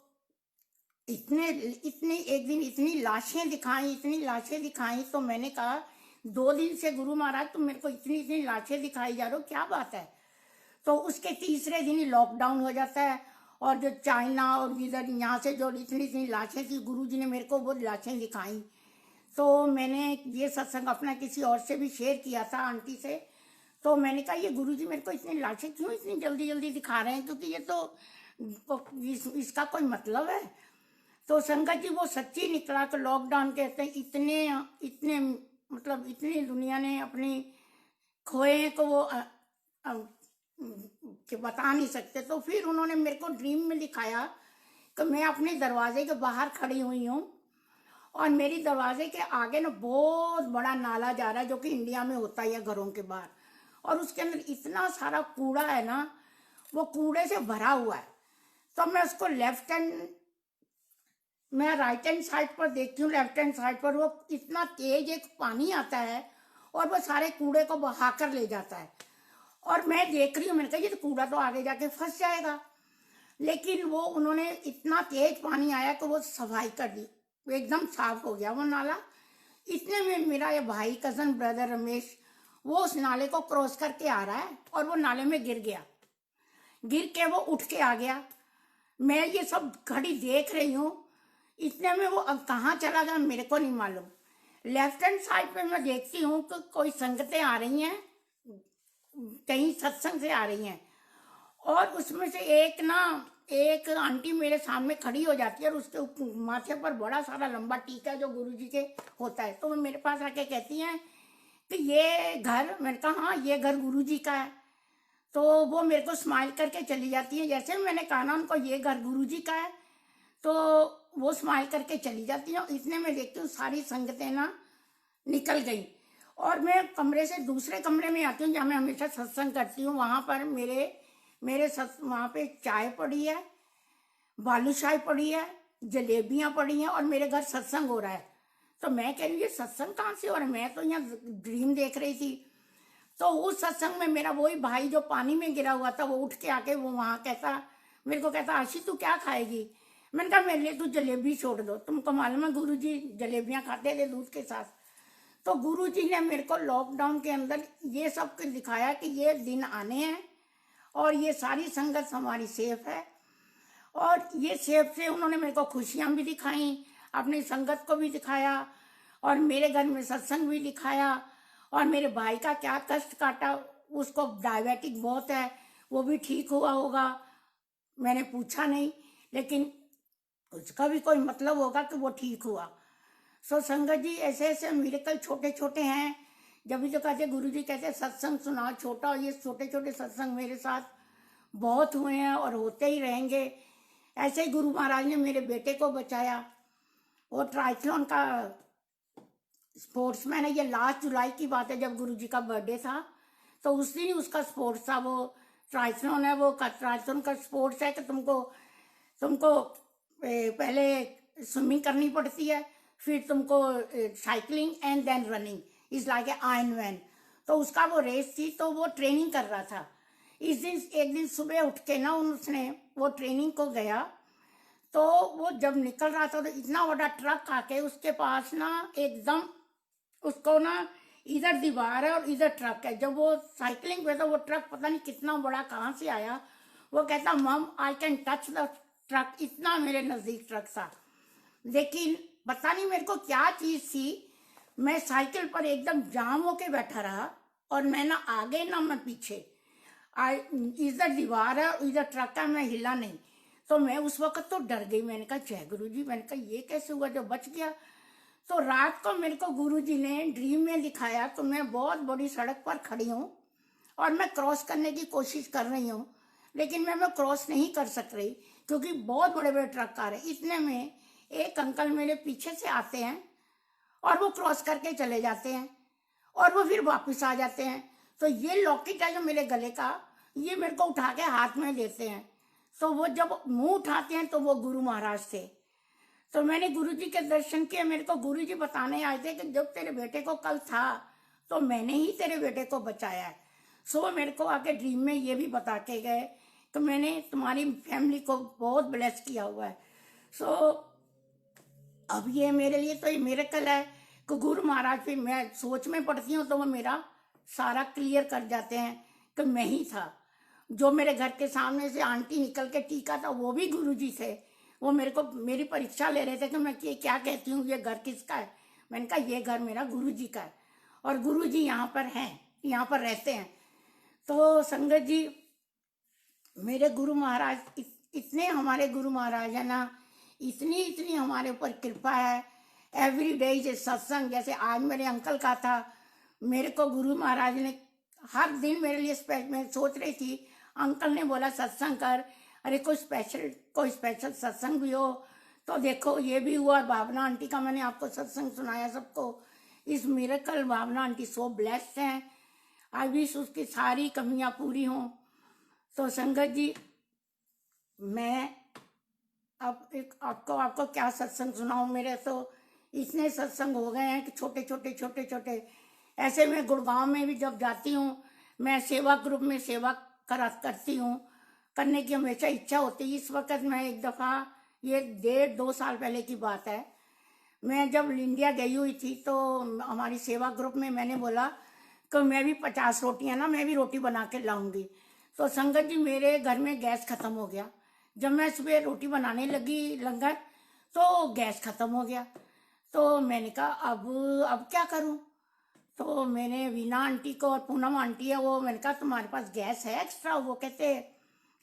Speaker 1: इतने इतनी एक दिन इतनी लाशें दिखाई। तो मैंने कहा 2 दिन से गुरु महाराज तुम मेरे को इतनी लाशें दिखाई जा रहे हो, क्या बात है। तो उसके तीसरे दिन ही लॉकडाउन हो जाता है। और जो चाइना और इधर यहाँ से जो इतनी लाशें थी, गुरुजी ने मेरे को वो लाशें दिखाई। तो मैंने ये सत्संग अपना किसी और से भी शेयर किया था आंटी से। तो मैंने कहा ये गुरुजी मेरे को इतनी लाशें क्यों इतनी जल्दी जल्दी दिखा रहे हैं, क्योंकि ये तो इसका कोई मतलब है। तो संगत जी वो सच्ची निकला। तो लॉकडाउन कहते हैं इतने इतने मतलब इतनी दुनिया ने अपनी खोए को वो कि बता नहीं सकते। तो फिर उन्होंने मेरे को ड्रीम में दिखाया कि मैं अपने दरवाजे के बाहर खड़ी हुई हूँ और मेरी दरवाजे के आगे ना बहुत बड़ा नाला जा रहा है, जो कि इंडिया में होता ही है घरों के बाहर, और उसके अंदर इतना सारा कूड़ा है ना, वो कूड़े से भरा हुआ है। तो मैं उसको मैं राइट हैंड साइड पर देखती हूँ, लेफ्ट हैंड साइड पर वो इतना तेज एक पानी आता है और वो सारे कूड़े को बहा कर ले जाता है। और मैं देख रही हूँ, मैंने कहा ये तो कूड़ा तो आगे जाके फंस जाएगा, लेकिन वो उन्होंने इतना तेज पानी आया कि वो सफाई कर दी, एकदम साफ हो गया वो नाला। इतने में मेरा ये भाई कजन ब्रदर रमेश वो उस नाले को क्रॉस करके आ रहा है और वो नाले में गिर गया। गिर के वो उठ के आ गया। मैं ये सब घड़ी देख रही हूँ। इतने में वो अब कहाँ चला गया मेरे को नहीं मालूम। लेफ्ट हैंड साइड पे मैं देखती हूँ कि कोई संगतें आ रही हैं, कहीं सत्संग से आ रही हैं, और उसमें से एक आंटी मेरे सामने खड़ी हो जाती है और उसके माथे पर बड़ा सारा लंबा टीका जो गुरुजी के होता है। तो वो मेरे पास आके कहती हैं कि ये घर, मैंने कहा हाँ ये घर गुरुजी का है। तो वो मेरे को स्माइल करके चली जाती है। जैसे मैंने कहा ना उनको ये घर गुरुजी का है, तो वो स्माइल करके चली जाती है। इतने में देखती हूँ सारी संगतें ना निकल गई और मैं कमरे से दूसरे कमरे में आती हूँ जहाँ मैं हमेशा सत्संग करती हूँ। वहाँ पर वहाँ पे चाय पड़ी है, बालूशाही पड़ी है, जलेबियाँ पड़ी हैं और मेरे घर सत्संग हो रहा है। तो मैं कह रही हूँ ये सत्संग कहाँ से हो रहा है, मैं तो यहाँ ड्रीम देख रही थी। तो उस सत्संग में मेरा वही भाई जो पानी में गिरा हुआ था वो उठ के आके वो वहाँ मेरे को कहता आशी तू क्या खाएगी। मैंने कहा मेरे लिए तू जलेबी छोड़ दो, तुमको मालूम है गुरुजी जलेबियाँ खाते थे दूध के साथ। तो गुरुजी ने मेरे को लॉकडाउन के अंदर ये सब कुछ दिखाया कि ये दिन आने हैं और ये सारी संगत हमारी सेफ है। और ये सेफ से उन्होंने मेरे को खुशियाँ भी दिखाई, अपनी संगत को भी दिखाया और मेरे घर में सत्संग भी दिखाया। और मेरे भाई का क्या कष्ट काटा, उसको डायबिटिक बहुत है, वो भी ठीक हुआ होगा, मैंने पूछा नहीं, लेकिन उसका भी कोई मतलब होगा कि वो ठीक हुआ। सो संगत जी, ऐसे ऐसे मिरेकल छोटे छोटे हैं। जब भी तो कहते गुरु जी कहते सत्संग सुनाओ छोटा, और ये छोटे छोटे सत्संग मेरे साथ बहुत हुए हैं और होते ही रहेंगे। ऐसे ही गुरु महाराज ने मेरे बेटे को बचाया। वो ट्राइथलॉन का स्पोर्ट्समैन है। ये लास्ट जुलाई की बात है, जब गुरु जी का बर्थडे था तो उस दिन ही उसका स्पोर्ट्स था। वो ट्राइथलॉन है, वो ट्राइथलॉन का स्पोर्ट्स है कि तुमको तुमको पहले स्विमिंग करनी पड़ती है, फिर तुमको cycling and then running is like a iron man. तो उसका वो रेस थी, तो वो ट्रेनिंग कर रहा था। इस दिन एक दिन सुबह उठ के ना उसने वो ट्रेनिंग को गया, तो वो जब निकल रहा था तो इतना बड़ा ट्रक आके उसके पास ना एकदम उसको ना, इधर दीवार है और इधर ट्रक है। जब वो साइकिलिंग पे था, वो ट्रक पता नहीं कितना बड़ा कहाँ से आया। वो कहता मम I can touch the truck, इतना मेरे नजदीक ट्रक था। लेकिन पता नहीं मेरे को क्या चीज थी, मैं साइकिल पर एकदम जाम होके बैठा रहा और मैं ना आगे ना मैं पीछे। इधर दीवार है और इधर ट्रक है, मैं हिला नहीं। तो मैं उस वक्त तो डर गई। मैंने कहा जय गुरु जी, मैंने कहा ये कैसे हुआ जो बच गया। तो रात को मेरे को गुरुजी ने ड्रीम में दिखाया, तो मैं बहुत बड़ी सड़क पर खड़ी हूँ और मैं क्रॉस करने की कोशिश कर रही हूँ, लेकिन मैं क्रॉस नहीं कर सक रही क्योंकि बहुत बड़े बड़े ट्रक आ रहे हैं। इतने में एक अंकल मेरे पीछे से आते हैं और वो क्रॉस करके चले जाते हैं और वो फिर वापस आ जाते हैं। तो ये लॉकेट है जो मेरे गले का, ये मेरे को उठा के हाथ में देते हैं। तो वो जब मुंह उठाते हैं तो वो गुरु महाराज थे। तो मैंने गुरुजी के दर्शन किए। मेरे को गुरुजी बताने आए थे कि जब तेरे बेटे को कल था तो मैंने ही तेरे बेटे को बचाया है। सो मेरे को आके ड्रीम में ये भी बता के गए कि मैंने तुम्हारी फैमिली को बहुत ब्लेस किया हुआ है। सो अब ये मेरे लिए तो ये मिरेकल है कि गुरु महाराज, फिर मैं सोच में पड़ती हूँ तो वो मेरा सारा क्लियर कर जाते हैं कि मैं ही था। जो मेरे घर के सामने से आंटी निकल के टीका था, वो भी गुरुजी थे। वो मेरे को मेरी परीक्षा ले रहे थे कि मैं ये क्या कहती हूँ, ये घर किसका है। मैंने कहा ये घर मेरा गुरुजी का है और गुरुजी यहाँ पर हैं, यहाँ पर रहते हैं। तो संगत जी, मेरे गुरु महाराज इतने हमारे गुरु महाराज है ना, इतनी इतनी हमारे ऊपर कृपा है। एवरी डे इज सत्संग। जैसे आज मेरे अंकल का था, मेरे को गुरु महाराज ने हर दिन मेरे लिए मैं सोच रही थी, अंकल ने बोला सत्संग कर, अरे कोई स्पेशल सत्संग भी हो। तो देखो ये भी हुआ। भावना आंटी का मैंने आपको सत्संग सुनाया सबको। इस मिरेकल भावना आंटी सो ब्लेस्ड हैं। आई विश उसकी सारी कमियां पूरी हों। तो संगत जी, मैं अब एक आपको क्या सत्संग सुनाऊं। मेरे तो इतने सत्संग हो गए हैं कि छोटे छोटे छोटे छोटे। ऐसे में गुड़गांव में भी जब जाती हूँ, मैं सेवा ग्रुप में सेवा करती हूँ, करने की हमेशा इच्छा होती है। इस वक्त मैं एक दफ़ा, ये 1.5-2 साल पहले की बात है, मैं जब इंडिया गई हुई थी तो हमारी सेवा ग्रुप में मैंने बोला कि मैं भी 50 रोटियां ना, मैं भी रोटी बना के लाऊंगी। तो संगत जी, मेरे घर में गैस खत्म हो गया। जब मैं सुबह रोटी बनाने लगी लंगर, तो गैस खत्म हो गया। तो मैंने कहा अब क्या करूं। तो मैंने वीना आंटी को और पूनम आंटी है, वो मैंने कहा तुम्हारे पास गैस है एक्स्ट्रा। वो कहते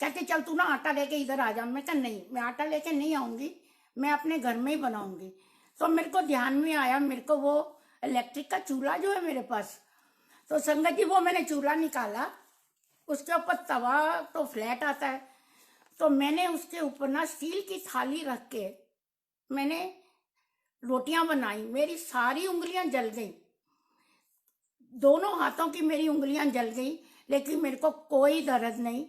Speaker 1: चल तू ना आटा लेके इधर आ जा। मैं कहा नहीं, मैं आटा लेके नहीं आऊंगी, मैं अपने घर में ही बनाऊंगी। तो मेरे को ध्यान में आया, मेरे को वो इलेक्ट्रिक का चूल्हा जो है मेरे पास, तो संगत जी वो मैंने चूल्हा निकाला। उसके ऊपर तवा तो फ्लैट आता है, तो मैंने उसके ऊपर ना स्टील की थाली रख के मैंने रोटियां बनाई। मेरी सारी उंगलियां जल गई, दोनों हाथों की मेरी उंगलियां जल गई, लेकिन मेरे को कोई दर्द नहीं।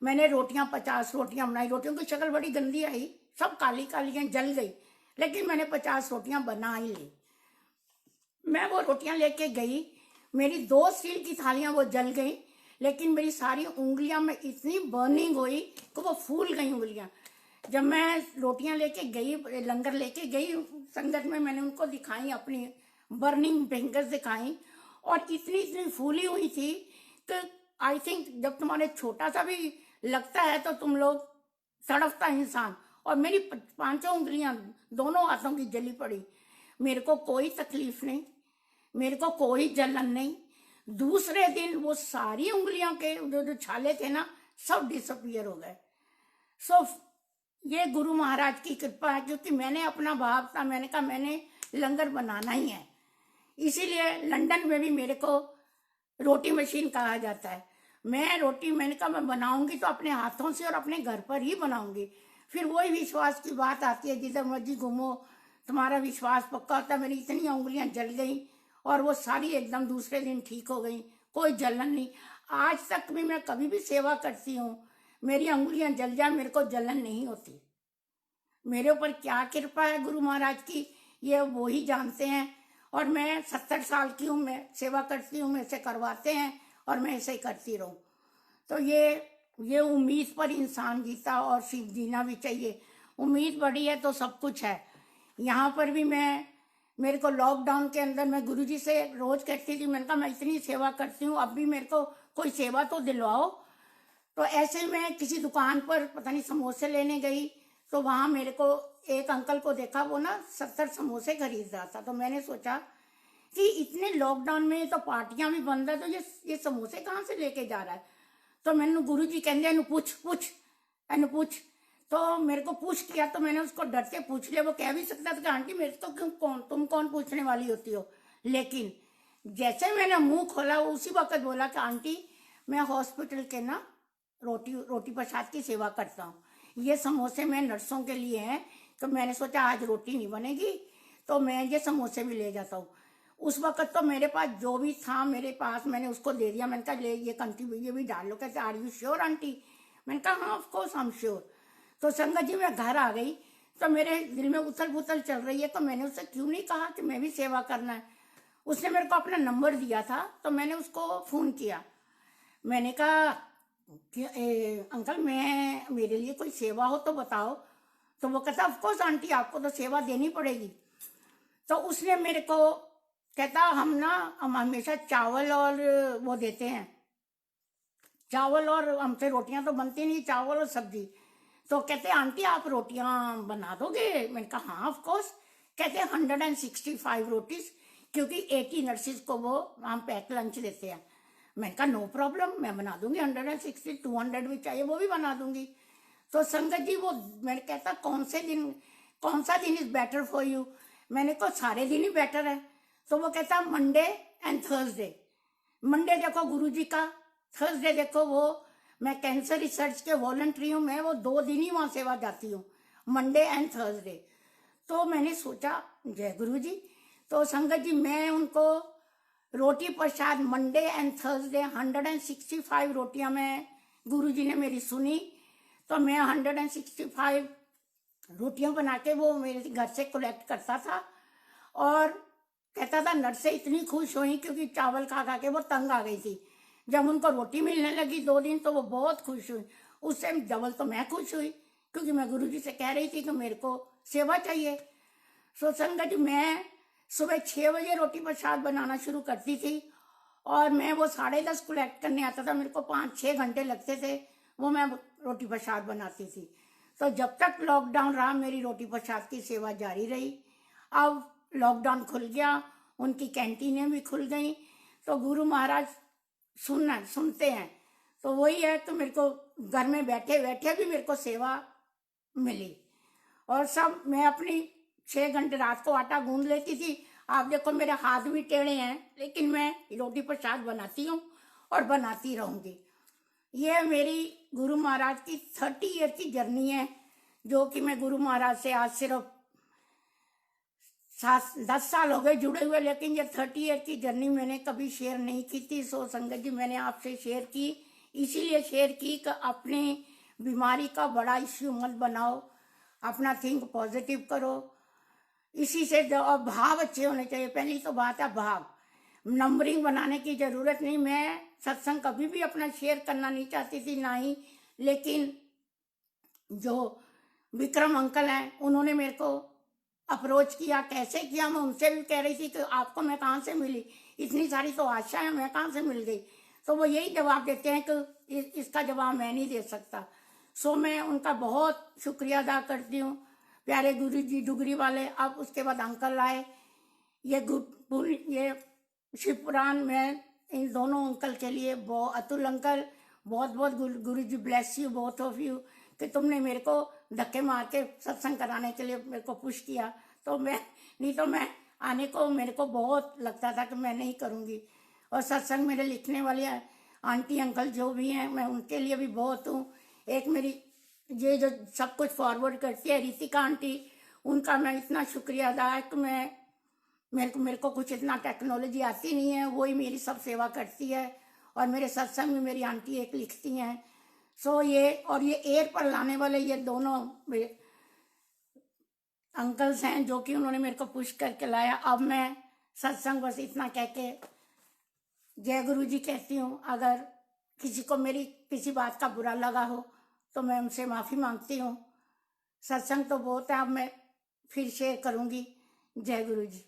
Speaker 1: मैंने 50 रोटियां बनाई। रोटियों की शक्ल बड़ी गंदी आई, सब काली काली जल गई, लेकिन मैंने 50 रोटियां बना ही ली। मैं वो रोटियां लेके गई, मेरी 2 स्टील की थालियां वो जल गई, लेकिन मेरी सारी उंगलियां में इतनी बर्निंग हुई कि वो फूल गई उंगलियां। जब मैं रोटियां लेके गई, लंगर लेके गई संगत में, मैंने उनको दिखाई, अपनी बर्निंग फिंगर्स दिखाई, और इतनी इतनी फूली हुई थी कि आई थिंक जब तुम्हारे छोटा सा भी लगता है तो तुम लोग तड़पता इंसान। और मेरी 5 उंगलियां दोनों हाथों की जली पड़ी। मेरे को कोई तकलीफ नहीं, मेरे को कोई जलन नहीं। दूसरे दिन वो सारी उंगलियों के जो छाले थे ना, सब डिसअपियर हो गए। सो ये गुरु महाराज की कृपा है, क्योंकि मैंने अपना भाव था, मैंने कहा मैंने लंगर बनाना ही है। इसीलिए लंदन में भी मेरे को रोटी मशीन कहा जाता है। मैं रोटी, मैंने कहा मैं बनाऊंगी तो अपने हाथों से और अपने घर पर ही बनाऊंगी। फिर वही विश्वास की बात आती है, जिधर मर्जी घूमो तुम्हारा विश्वास पक्का होता है। मेरी इतनी उंगलियां जल गई और वो सारी एकदम दूसरे दिन ठीक हो गई, कोई जलन नहीं। आज तक भी मैं कभी भी सेवा करती हूँ, मेरी उंगलियां जल जाए, मेरे को जलन नहीं होती। मेरे ऊपर क्या कृपा है गुरु महाराज की, ये वो ही जानते हैं। और मैं 70 साल की हूँ, मैं सेवा करती हूँ, मेरे से करवाते हैं और मैं ऐसे ही करती रहूँ। तो ये उम्मीद पर इंसान जीता और सिर्फ जीना भी चाहिए। उम्मीद बड़ी है तो सब कुछ है। यहाँ पर भी मेरे को लॉकडाउन के अंदर मैं गुरुजी से रोज कहती थी, मैंने कहा मैं इतनी सेवा करती हूँ, अब भी मेरे को कोई सेवा तो दिलवाओ। तो ऐसे ही मैं किसी दुकान पर पता नहीं समोसे लेने गई, तो वहाँ मेरे को एक अंकल को देखा, वो ना 70 समोसे खरीद रहा था। तो मैंने सोचा कि इतने लॉकडाउन में तो पार्टियां भी बंद है, तो ये समोसे कहाँ से लेके जा रहा है। तो मैंने गुरुजी कहते हैं पूछ। तो मेरे को पूछ किया, तो मैंने उसको डर से पूछ लिया। वो कह भी सकता था कि आंटी मेरे तो तुम कौन पूछने वाली होती हो। लेकिन जैसे मैंने मुंह खोला, वो उसी वक्त बोला कि आंटी मैं हॉस्पिटल के ना रोटी प्रसाद की सेवा करता हूँ, ये समोसे मैं नर्सों के लिए हैं। तो मैंने सोचा आज रोटी नहीं बनेगी तो मैं ये समोसे भी ले जाता हूँ। उस वक्त तो मेरे पास जो भी था मेरे पास, मैंने उसको दे दिया। मैंने कहा ले ये कंट्री ये भी डाल लो। कहते आर यू श्योर आंटी? मैंने कहा हाँ of course I am sure. तो संगत जी मैं घर आ गई, तो मेरे दिल में उथल पुथल चल रही है। तो मैंने उससे क्यों नहीं कहा कि मैं भी सेवा करना है। उसने मेरे को अपना नंबर दिया था, तो मैंने उसको फ़ोन किया। मैंने कहा कि अंकल मेरे लिए कोई सेवा हो तो बताओ। तो वो कहता ऑफ कोर्स आंटी आपको तो सेवा देनी पड़ेगी। तो उसने मेरे को कहता हम हमेशा चावल और वो देते हैं, चावल और हमसे रोटियां तो बनती नहीं, चावल और सब्जी। तो कहते आंटी आप रोटियां बना दोगे? मैंने कहा हाँ ऑफ कोर्स। कहते 165 रोटीज, क्योंकि 80 नर्सिस को वो हम पैक लंच देते हैं। मैंने कहा नो प्रॉब्लम, मैं बना दूंगी 160, 200 भी चाहिए वो भी बना दूंगी। तो संगत जी वो मैंने कहता कौन सा दिन इज बेटर फॉर यू? मैंने कहा सारे दिन ही बेटर है। तो वो कहता मंडे एंड थर्सडे। मंडे देखो गुरुजी का, थर्सडे देखो वो मैं कैंसर रिसर्च के वॉलंटरी हूँ, मैं वो 2 दिन ही वहाँ सेवा जाती हूँ, मंडे एंड थर्सडे। तो मैंने सोचा जय गुरु जी। तो संगत जी मैं उनको रोटी प्रसाद मंडे एंड थर्सडे 165 रोटियां मैं गुरु जी ने मेरी सुनी। तो मैं 165 रोटियां बना के वो मेरे घर से कलेक्ट करता था। और कहता था नर्सें इतनी खुश हुई क्योंकि चावल खा खा के वो तंग आ गई थी। जब उनको रोटी मिलने लगी 2 दिन तो वो बहुत खुश हुई। उससे डबल तो मैं खुश हुई, क्योंकि मैं गुरुजी से कह रही थी कि मेरे को सेवा चाहिए। सो संगत जी मैं सुबह 6 बजे रोटी प्रसाद बनाना शुरू करती थी और मैं वो 10:30 कलेक्ट करने आता था। मेरे को 5-6 घंटे लगते थे, वो मैं रोटी प्रसाद बनाती थी। तो जब तक लॉकडाउन रहा मेरी रोटी प्रसाद की सेवा जारी रही। अब लॉकडाउन खुल गया, उनकी कैंटीनें भी खुल गई, तो गुरु महाराज सुनते हैं। तो वही है, तो मेरे को घर में बैठे बैठे भी मेरे को सेवा मिली। और सब मैं अपनी 6 घंटे रात को आटा गूंद लेती थी। आप देखो मेरे हाथ भी टेढ़े हैं, लेकिन मैं रोटी प्रसाद बनाती हूँ और बनाती रहूंगी। ये मेरी गुरु महाराज की 30 ईयर की जर्नी है, जो कि मैं गुरु महाराज से आज सिर्फ 10 साल हो गए जुड़े हुए, लेकिन ये 30 ईयर की जर्नी मैंने कभी शेयर नहीं की थी। सो संगत जी मैंने आपसे शेयर की, इसीलिए शेयर की कि अपनी बीमारी का बड़ा इश्यू मत बनाओ, अपना थिंक पॉजिटिव करो। इसी से और भाव अच्छे होने चाहिए। पहली तो बात है भाव, नंबरिंग बनाने की जरूरत नहीं। मैं सत्संग कभी भी अपना शेयर करना नहीं चाहती थी ना ही, लेकिन जो विक्रम अंकल हैं उन्होंने मेरे को अप्रोच किया। कैसे किया मैं उनसे भी कह रही थी कि आपको मैं कहाँ से मिली, इतनी सारी तो आशा है, मैं कहाँ से मिल गई। तो वो यही जवाब देते हैं कि इसका जवाब मैं नहीं दे सकता। सो मैं उनका बहुत शुक्रिया अदा करती हूँ, प्यारे गुरु जी डुगरी वाले। अब उसके बाद अंकल आए, ये शिव पुराण में इन दोनों अंकल के लिए अतुल अंकल बहुत बहुत गुरु जी bless you both of you कि तुमने मेरे को धक्के मार के सत्संग कराने के लिए मेरे को पुश किया। तो मैं नहीं तो मैं आने को मेरे को बहुत लगता था कि मैं नहीं करूँगी। और सत्संग मेरे लिखने वाले आंटी अंकल जो भी हैं, मैं उनके लिए भी बहुत हूँ। एक मेरी ये जो सब कुछ फॉरवर्ड करती है रितिका आंटी, उनका मैं इतना शुक्रिया अदा है कि मेरे को कुछ इतना टेक्नोलॉजी आती नहीं है, वही मेरी सब सेवा करती है। और मेरे सत्संग में मेरी आंटी एक लिखती हैं। सो ये और ये एयर पर लाने वाले ये दोनों अंकल्स हैं जो कि उन्होंने मेरे को पुश करके लाया। अब मैं सत्संग बस इतना कह के जय गुरु जी कहती हूँ। अगर किसी को मेरी किसी बात का बुरा लगा हो तो मैं उनसे माफ़ी मांगती हूँ। सत्संग तो बहुत है, अब मैं फिर शेयर करूँगी। जय गुरु जी।